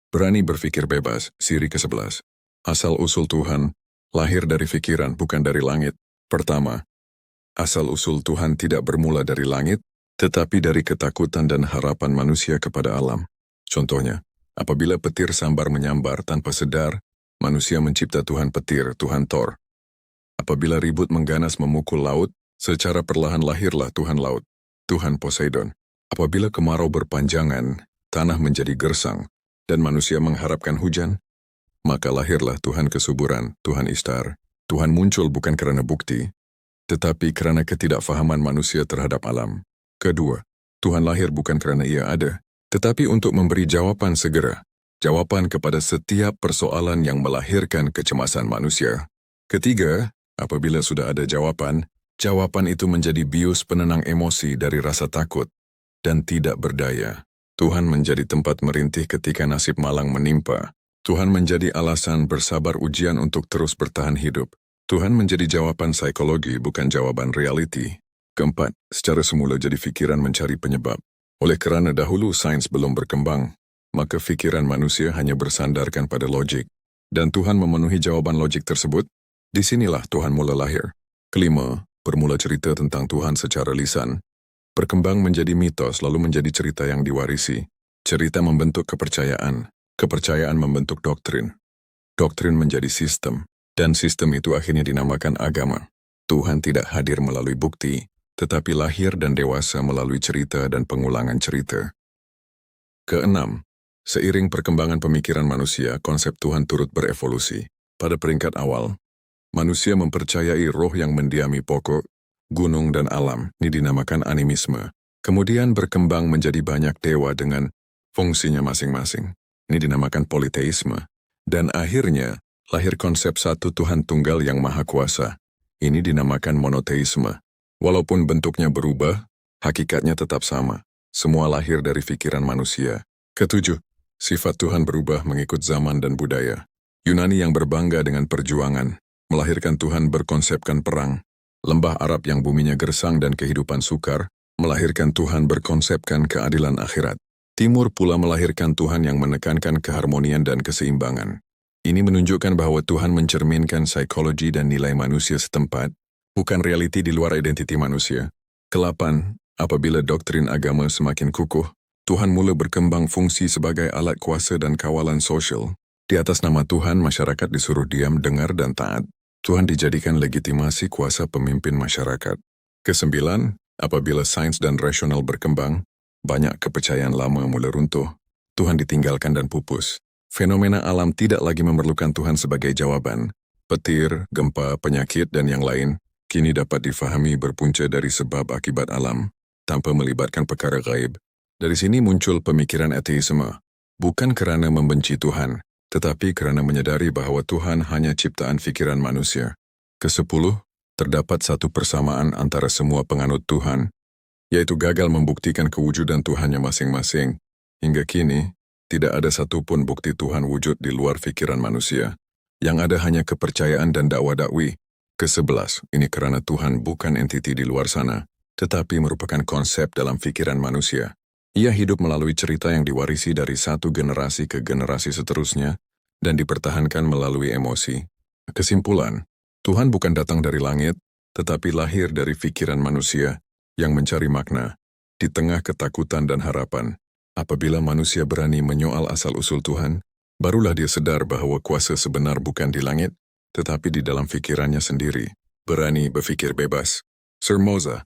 Berani berpikir bebas, siri ke-11. Asal-usul Tuhan, lahir dari pikiran bukan dari langit. Pertama, asal-usul Tuhan tidak bermula dari langit, tetapi dari ketakutan dan harapan manusia kepada alam. Contohnya, apabila petir sambar menyambar tanpa sadar, manusia mencipta Tuhan petir, Tuhan Thor. Apabila ribut mengganas memukul laut, secara perlahan lahirlah Tuhan laut, Tuhan Poseidon. Apabila kemarau berpanjangan, tanah menjadi gersang, dan manusia mengharapkan hujan, maka lahirlah Tuhan kesuburan, Tuhan Ishtar. Tuhan muncul bukan karena bukti, tetapi karena ketidakfahaman manusia terhadap alam. Kedua, Tuhan lahir bukan karena ia ada, tetapi untuk memberi jawaban segera. Jawaban kepada setiap persoalan yang melahirkan kecemasan manusia. Ketiga, apabila sudah ada jawaban, jawaban itu menjadi bius penenang emosi dari rasa takut dan tidak berdaya. Tuhan menjadi tempat merintih ketika nasib malang menimpa. Tuhan menjadi alasan bersabar ujian untuk terus bertahan hidup. Tuhan menjadi jawaban psikologi, bukan jawaban reality. Keempat, secara semula jadi pikiran mencari penyebab. Oleh kerana dahulu sains belum berkembang, maka pikiran manusia hanya bersandarkan pada logik. Dan Tuhan memenuhi jawaban logik tersebut. Disinilah Tuhan mula lahir. Kelima, bermula cerita tentang Tuhan secara lisan. Berkembang menjadi mitos, lalu menjadi cerita yang diwarisi. Cerita membentuk kepercayaan. Kepercayaan membentuk doktrin. Doktrin menjadi sistem. Dan sistem itu akhirnya dinamakan agama. Tuhan tidak hadir melalui bukti, tetapi lahir dan dewasa melalui cerita dan pengulangan cerita. Keenam, seiring perkembangan pemikiran manusia, konsep Tuhan turut berevolusi. Pada peringkat awal, manusia mempercayai roh yang mendiami pokok, gunung dan alam, ini dinamakan animisme. Kemudian berkembang menjadi banyak dewa dengan fungsinya masing-masing. Ini dinamakan politeisme. Dan akhirnya, lahir konsep satu Tuhan tunggal yang maha kuasa. Ini dinamakan monoteisme. Walaupun bentuknya berubah, hakikatnya tetap sama. Semua lahir dari pikiran manusia. Ketujuh, sifat Tuhan berubah mengikut zaman dan budaya. Yunani yang berbangga dengan perjuangan, melahirkan Tuhan berkonsepkan perang. Lembah Arab yang buminya gersang dan kehidupan sukar, melahirkan Tuhan berkonsepkan keadilan akhirat. Timur pula melahirkan Tuhan yang menekankan keharmonian dan keseimbangan. Ini menunjukkan bahwa Tuhan mencerminkan psikologi dan nilai manusia setempat, bukan realiti di luar identiti manusia. Kelapan, apabila doktrin agama semakin kukuh, Tuhan mula berkembang fungsi sebagai alat kuasa dan kawalan sosial. Di atas nama Tuhan, masyarakat disuruh diam, dengar, dan taat. Tuhan dijadikan legitimasi kuasa pemimpin masyarakat. Kesembilan, apabila sains dan rasional berkembang, banyak kepercayaan lama mulai runtuh. Tuhan ditinggalkan dan pupus. Fenomena alam tidak lagi memerlukan Tuhan sebagai jawaban. Petir, gempa, penyakit, dan yang lain kini dapat difahami berpunca dari sebab akibat alam, tanpa melibatkan perkara gaib. Dari sini muncul pemikiran ateisme, bukan kerana membenci Tuhan, tetapi kerana menyadari bahwa Tuhan hanya ciptaan fikiran manusia. Kesepuluh, terdapat satu persamaan antara semua penganut Tuhan, yaitu gagal membuktikan kewujudan Tuhannya masing-masing. Hingga kini, tidak ada satupun bukti Tuhan wujud di luar fikiran manusia. Yang ada hanya kepercayaan dan dakwa-dakwi. Ke-11, ini kerana Tuhan bukan entiti di luar sana, tetapi merupakan konsep dalam fikiran manusia. Ia hidup melalui cerita yang diwarisi dari satu generasi ke generasi seterusnya, dan dipertahankan melalui emosi. Kesimpulan, Tuhan bukan datang dari langit, tetapi lahir dari pikiran manusia yang mencari makna di tengah ketakutan dan harapan. Apabila manusia berani menyoal asal-usul Tuhan, barulah dia sadar bahwa kuasa sebenar bukan di langit, tetapi di dalam fikirannya sendiri. Berani berfikir bebas. Sir Moza